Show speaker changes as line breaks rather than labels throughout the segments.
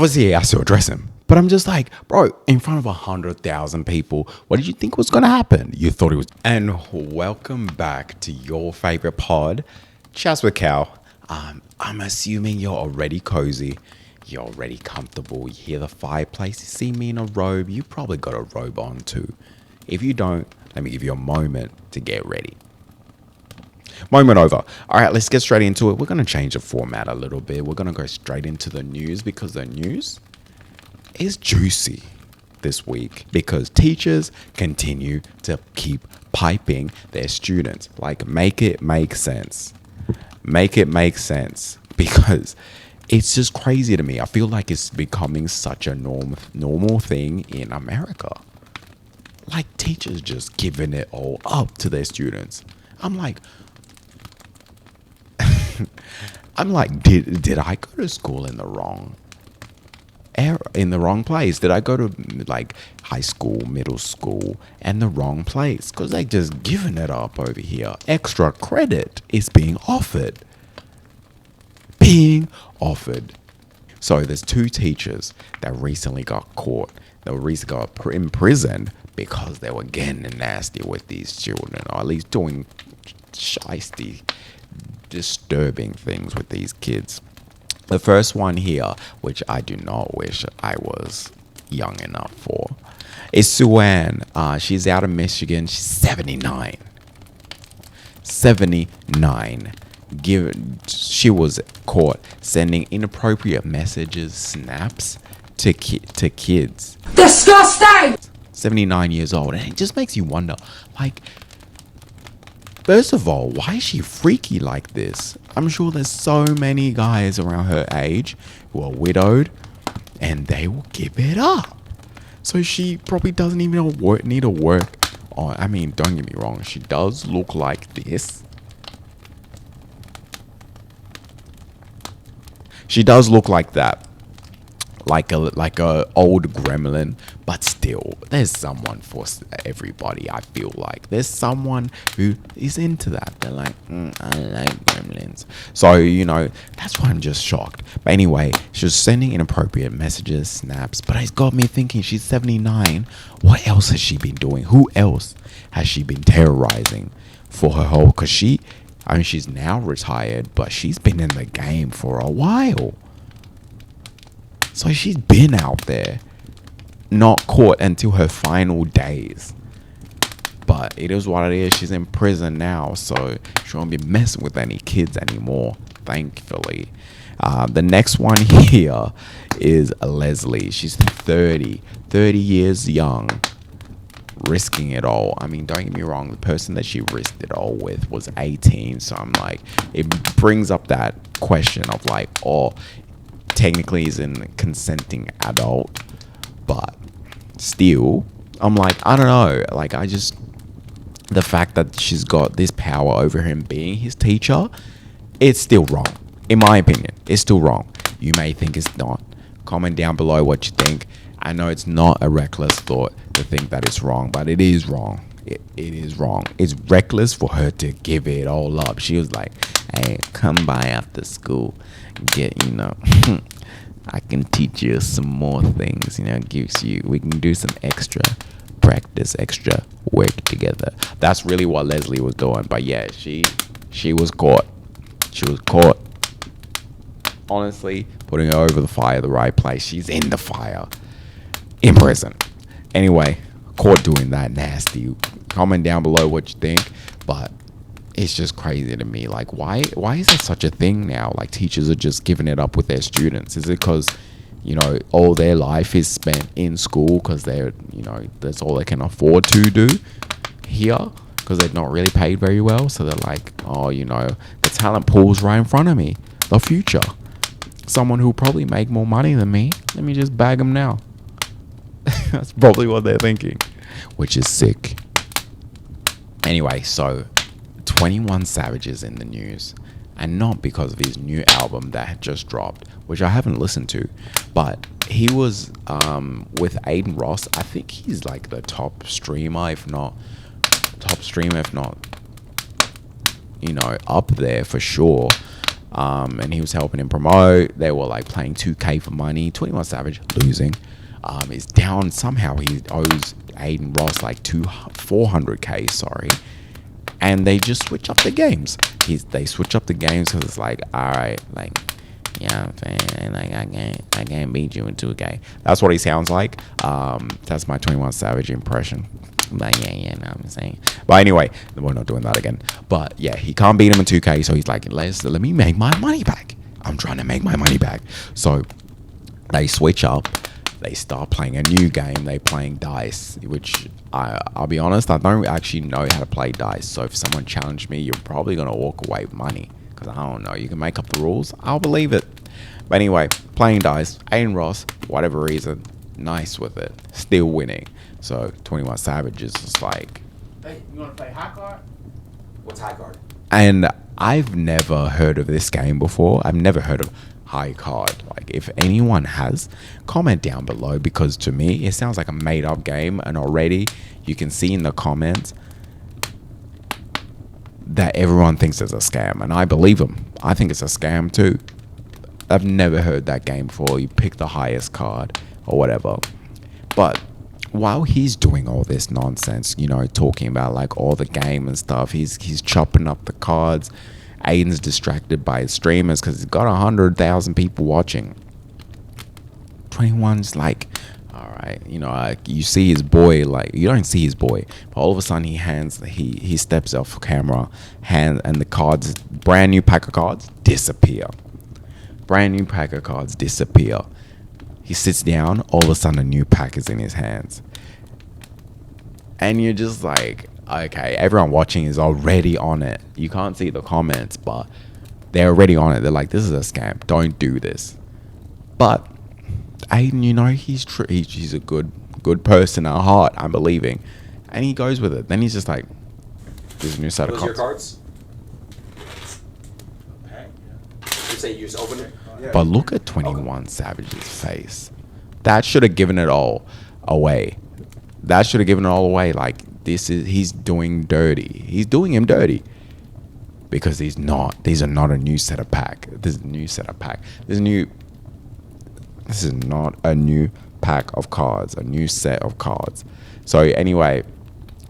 Obviously, he has to address him. But I'm just like, bro, in front of 100,000 people, what did you think was going to happen? You thought it was. And welcome back to your favorite pod, Chats with Cal. I'm assuming you're already cozy. You're already comfortable. You hear the fireplace. You see me in a robe. You probably got a robe on too. If you don't, let me give you a moment to get ready. Moment over. All right, let's get straight into it. We're going to change the format a little bit. We're going to go straight into the news because the news is juicy this week because teachers continue to keep piping their students. Like, make it make sense. Make it make sense because it's just crazy to me. I feel like it's becoming such a normal thing in America. Like, teachers just giving it all up to their students. I'm like, did I go to school in the wrong place? Did I go to like high school, middle school, and the wrong place? Because they just giving it up over here. Extra credit is being offered. So there's two teachers that recently got caught. They recently got imprisoned because they were getting nasty with these children, or at least doing shiesty, disturbing things with these kids. The first one here, which I do not wish I was young enough for, is Suan. She's out of Michigan. She's 79. 79. She was caught sending inappropriate messages, snaps to kids.
Disgusting!
79 years old. And it just makes you wonder, like, first of all, why is she freaky like this? I'm sure there's so many guys around her age who are widowed and they will give it up. So she probably doesn't even need to work on. I mean, don't get me wrong. She does look like this. She does look like that. Like a old gremlin, but still, there's someone for everybody. I feel like there's someone who is into that. They're like, I like gremlins. So that's why I'm just shocked. But anyway, she's sending inappropriate messages, snaps. But it's got me thinking. She's 79. What else has she been doing? Who else has she been terrorizing for her whole? Because she's now retired, but she's been in the game for a while. So she's been out there, not caught until her final days. But it is what it is. She's in prison now, so she won't be messing with any kids anymore, thankfully. The next one here is Leslie. She's 30 years young, risking it all. I mean, don't get me wrong. The person that she risked it all with was 18. So I'm like, it brings up that question of like, technically is a consenting adult, but still, I'm like, I don't know. Like, the fact that she's got this power over him being his teacher, it's still wrong. In my opinion, it's still wrong. You may think it's not. Comment down below what you think. I know it's not a reckless thought to think that it's wrong, but it is wrong. It is wrong. It's reckless for her to give it all up. She was like, hey, come by after school. I can teach you some more things, we can do some extra practice, extra work together. That's really what Leslie was doing. But yeah, she was caught. She was caught. Honestly, putting her over the fire, the right place. She's in the fire. In prison. Anyway, caught doing that nasty. Comment down below what you think. But it's just crazy to me. Like, why is there such a thing now? Like, teachers are just giving it up with their students. Is it because, all their life is spent in school because they're, that's all they can afford to do here because they're not really paid very well. So they're like, the talent pool's right in front of me. The future. Someone who'll probably make more money than me. Let me just bag them now. That's probably what they're thinking, which is sick. Anyway, so 21 Savage is in the news, and not because of his new album that had just dropped, which I haven't listened to, but he was with Aiden Ross. I think he's like the top streamer, if not up there for sure. and he was helping him promote. They were like playing 2K for money. 21 Savage losing. Is down somehow. He owes Aiden Ross like 400K. Sorry. And they just switch up the games. They switch up the games because it's like, all right, like, yeah, man, like I can't beat you in 2K. That's what he sounds like. That's my 21 Savage impression. But yeah, no, I'm saying. But anyway, we're not doing that again. But yeah, he can't beat him in 2K, so he's like, let me make my money back. I'm trying to make my money back. So they switch up. They start playing a new game. They playing dice, which I'll be honest, I don't actually know how to play dice. So if someone challenged me, you're probably gonna walk away with money, because I don't know. You can make up the rules. I'll believe it. But anyway, playing dice. Aiden Ross, whatever reason, nice with it, still winning. So 21 Savage is just like,
hey, you wanna play high card?
What's high card?
And I've never heard of this game before. I've never heard of high card. Like, if anyone has, comment down below, because to me it sounds like a made up game, and already you can see in the comments that everyone thinks it's a scam, and I believe them. I think it's a scam too. I've never heard that game before. You pick the highest card or whatever. But while he's doing all this nonsense, you know, talking about like all the game and stuff, he's chopping up the cards. Aiden's distracted by his streamers because he's got 100,000 people watching. 21's like, all right, you know, like, you see his boy, like, you don't see his boy, but all of a sudden he steps off camera, and the cards, brand new pack of cards, disappear. Brand new pack of cards disappear. He sits down, all of a sudden a new pack is in his hands. And you're just like, okay, everyone watching is already on it. You can't see the comments, but they're already on it. They're like, this is a scam. Don't do this. But Aiden, you know, he's a good person at heart, I'm believing. And he goes with it. Then he's just like, there's a new set of cards.
Those your cards? You say you just open it?
Yeah.
But look at 21 Savage's face. That should have given it all away. That should have given it all away. Like, he's doing dirty. He's doing him dirty. Because these are not a new set of pack. This is a new set of pack. This is not a new pack of cards, a new set of cards. So anyway,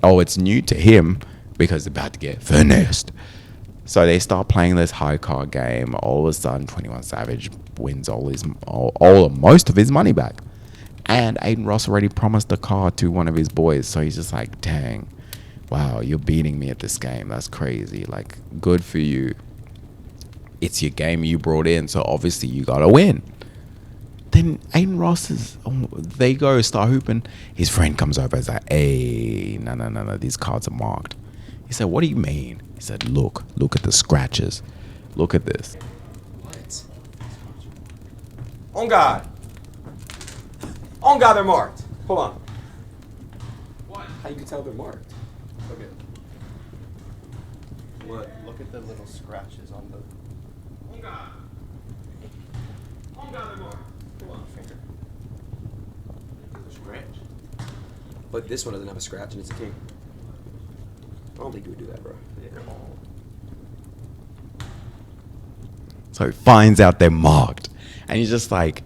it's new to him because they're about to get finished. So they start playing this high card game. All of a sudden, 21 Savage wins most of his money back. And Aiden Ross already promised a car to one of his boys. So he's just like, dang, wow, you're beating me at this game. That's crazy. Like, good for you. It's your game you brought in, so obviously you got to win. Then Aiden Ross they go, start hooping. His friend comes over and is like, hey, no, these cards are marked. He said, what do you mean? He said, look at the scratches. Look at this.
What? On God. On God, they're marked. Hold on.
What?
How you can tell they're marked?
Look at. What? Look at the little scratches on the. On God. On God, they're marked. Come on, finger. There's a scratch.
But this one doesn't have a scratch and it's a king. I don't think you would do that, bro.
Yeah.
So he finds out they're marked. And he's just like,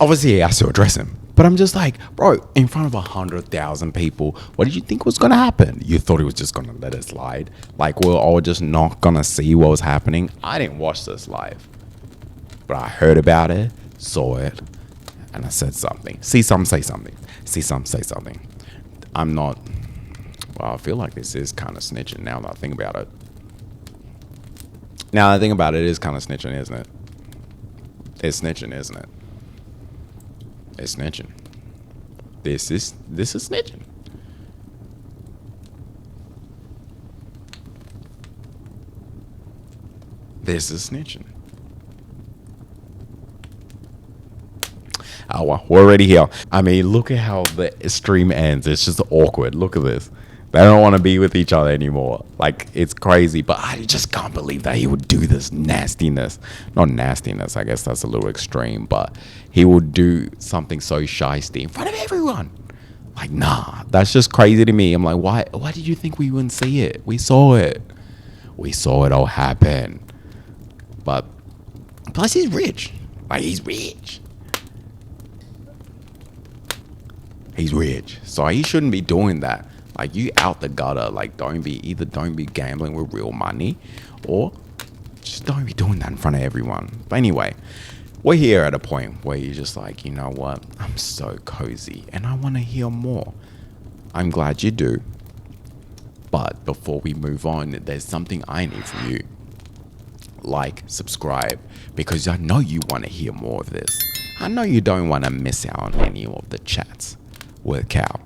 obviously he has to address him. But I'm just like, bro, in front of 100,000 people, what did you think was going to happen? You thought he was just going to let it slide? Like, we're all just not going to see what was happening? I didn't watch this live. But I heard about it, saw it, and I said something. See something, say something. See something, say something. I'm not... Well, I feel like this is kind of snitching now that I think about it. Now that I think about it, it is kind of snitching, isn't it? It's snitching, isn't it? It's snitching. This is snitching. This is snitching. Oh, well, we're already here. I mean, look at how the stream ends. It's just awkward. Look at this. They don't want to be with each other anymore. Like, it's crazy. But I just can't believe that he would do this nastiness. Not nastiness. I guess that's a little extreme. But he would do something so shysty in front of everyone. Like, nah. That's just crazy to me. I'm like, why did you think we wouldn't see it? We saw it. We saw it all happen. But plus, he's rich. Like, he's rich. He's rich. So he shouldn't be doing that. Like, you out the gutter. Like, don't be gambling with real money, or just don't be doing that in front of everyone. But anyway, we're here at a point where you're just like, you know what? I'm so cozy and I want to hear more. I'm glad you do. But before we move on, there's something I need from you. Like, subscribe, because I know you want to hear more of this. I know you don't want to miss out on any of the chats with Cal.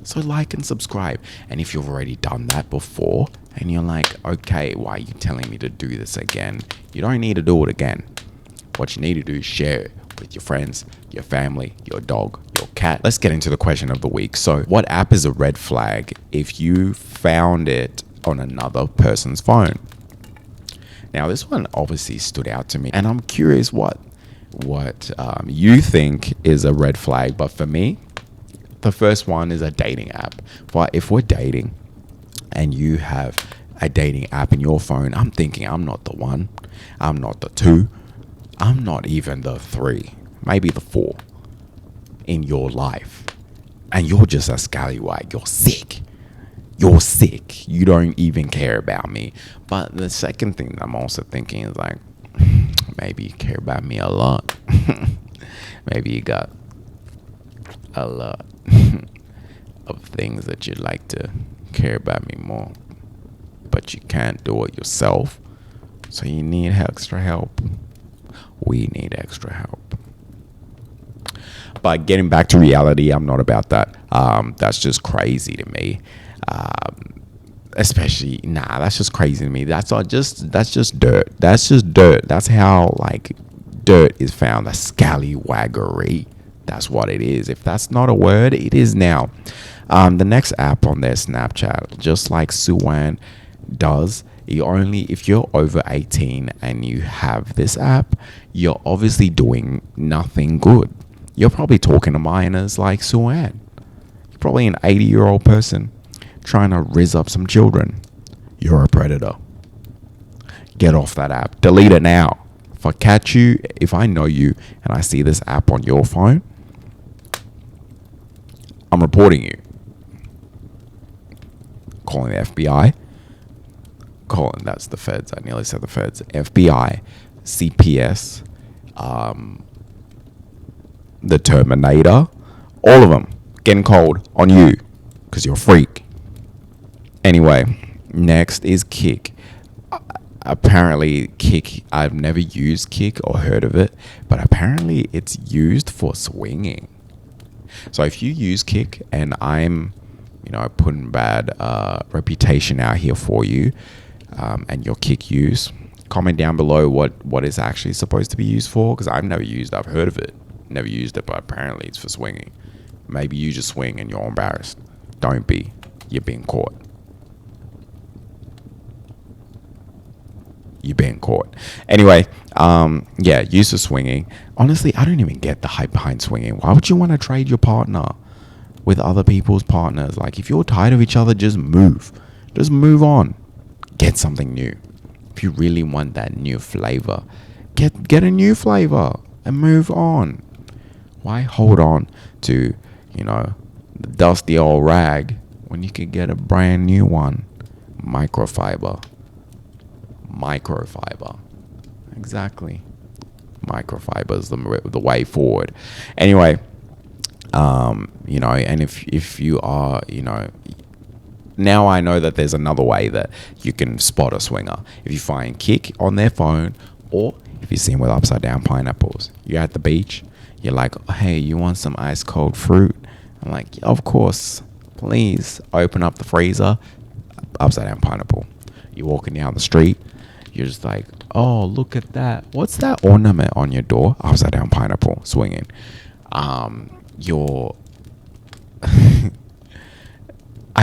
So like and subscribe. And if you've already done that before and you're like, okay, why are you telling me to do this again? You don't need to do it again. What you need to do is share it with your friends, your family, your dog, your cat. Let's get into the question of the week. So what app is a red flag if you found it on another person's phone? Now, this one obviously stood out to me, and I'm curious what you think is a red flag. But for me, the first one is a dating app. But if we're dating and you have a dating app in your phone, I'm thinking I'm not the one, I'm not the two, I'm not even the three, maybe the four in your life. And you're just a scallywag. You're sick. You're sick. You don't even care about me. But the second thing that I'm also thinking is like, maybe you care about me a lot. Maybe you got a lot of things that you'd like to care about me more, but you can't do it yourself. So you need extra help. We need extra help. But getting back to reality, I'm not about that. That's just crazy to me. That's just crazy to me. That's just dirt. That's just dirt. That's how, like, dirt is found. A scallywaggery. That's what it is. If that's not a word, it is now. The next app on their Snapchat, just like Suwan does, if you're over 18 and you have this app, you're obviously doing nothing good. You're probably talking to minors like Suwan. You're probably an 80-year-old person trying to rizz up some children. You're a predator. Get off that app. Delete it now. If I know you and I see this app on your phone, I'm reporting you. Calling the FBI. That's the feds. I nearly said the feds. FBI, CPS, the Terminator, all of them getting cold on you because you're a freak. Anyway, next is Kick. Apparently, Kick, I've never used Kick or heard of it, but apparently it's used for swinging. So if you use Kick, and I'm, putting bad reputation out here for you, and your Kick use, comment down below what it's actually supposed to be used for, because I've heard of it, never used it, but apparently it's for swinging. Maybe you just swing and you're embarrassed. Don't be. You're being caught. You're being caught. Anyway, use of swinging. Honestly, I don't even get the hype behind swinging. Why would you want to trade your partner with other people's partners? Like, if you're tired of each other, just move. Just move on. Get something new. If you really want that new flavor, get a new flavor and move on. Why hold on to, the dusty old rag when you could get a brand new one? Microfiber. Exactly. Microfiber is the way forward. Anyway, and if you are, now I know that there's another way that you can spot a swinger. If you find Kick on their phone, or if you see them with upside down pineapples, you're at the beach, you're like, hey, you want some ice cold fruit? I'm like, of course, please open up the freezer, upside down pineapple. You're walking down the street, you're just like, oh, look at that. What's that ornament on your door? Upside down pineapple, swinging. I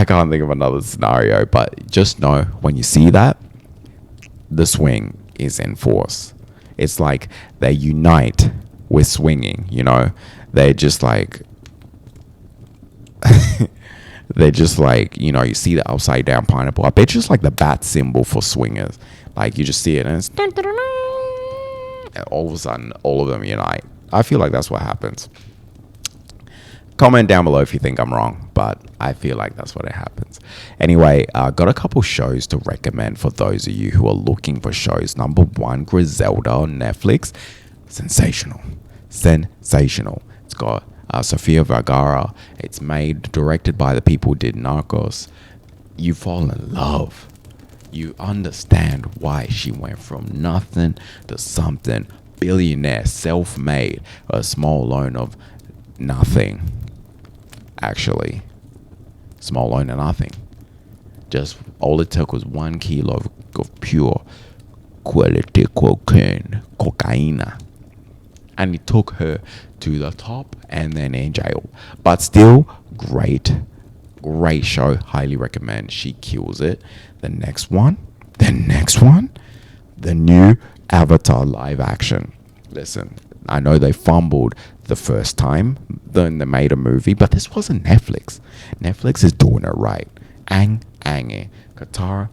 can't think of another scenario, but just know when you see that, the swing is in force. It's like they unite with swinging, They're just like, you see the upside down pineapple. I bet just like the bat symbol for swingers. Like, you just see it and it's all of a sudden, all of them unite. I feel like that's what happens. Comment down below if you think I'm wrong, but I feel like that's what it happens. Anyway, got a couple shows to recommend for those of you who are looking for shows. Number one, Griselda on Netflix. Sensational. Sensational. It's got Sofia Vergara. It's directed by the people who did Narcos. You fall in love. You understand why she went from nothing to something. Billionaire, self-made, a small loan of nothing. Actually, small loan of nothing. Just all it took was 1 kilo of pure quality cocaine. And it took her to the top and then in jail. But still, great show. Highly recommend. She kills it. The next one, the new Avatar live action. Listen, I know they fumbled the first time, then they made a movie, but this wasn't Netflix. Netflix is doing it right. Ang, Katara,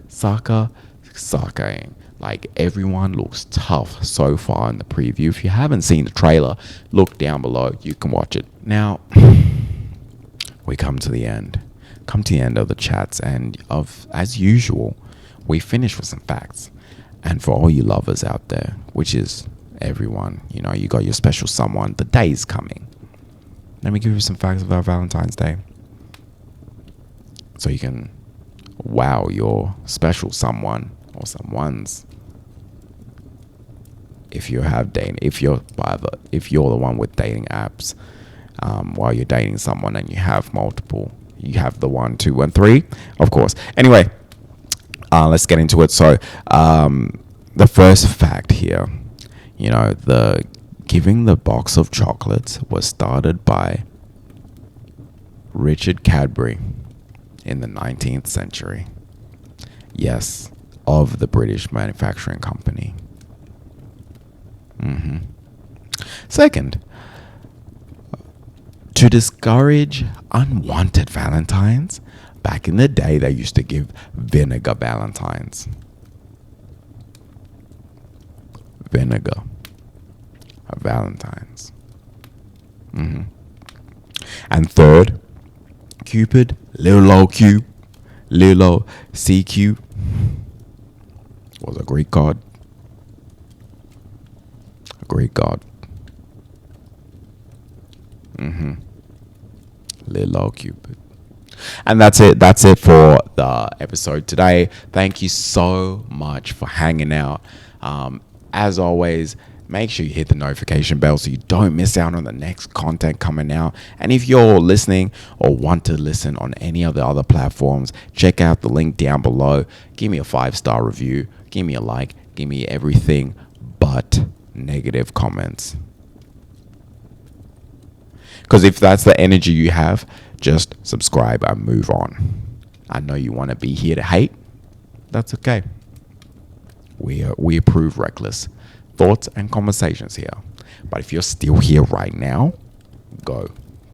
Sakaing. Like, everyone looks tough so far in the preview. If you haven't seen the trailer, look down below. You can watch it. Now, we come to the end of the chats, and as usual, we finish with some facts. And for all you lovers out there, which is everyone, you know, you got your special someone, the day's coming. Let me give you some facts about Valentine's Day, so you can wow your special someone or someone's. If you're the one with dating apps, while you're dating someone and you have multiple, you have the 1, 2, and 3, of course. Anyway, let's get into it. So, the first fact here, you know, the giving the box of chocolates was started by Richard Cadbury in the 19th century. Yes, of the British manufacturing company. Second, to discourage unwanted Valentines, back in the day, they used to give vinegar Valentines. Vinegar Valentines. And third, Cupid, little old CQ, was a Greek god. Little old Cupid. And that's it for the episode today. Thank you so much for hanging out. As always, make sure you hit the notification bell so you don't miss out on the next content coming out. And if you're listening or want to listen on any of the other platforms, check out the link down below. Give me a 5-star review. Give me a like. Give me everything but negative comments. Because if that's the energy you have, just subscribe and move on. I know you want to be here to hate. That's okay. We approve reckless thoughts and conversations here. But if you're still here right now, go.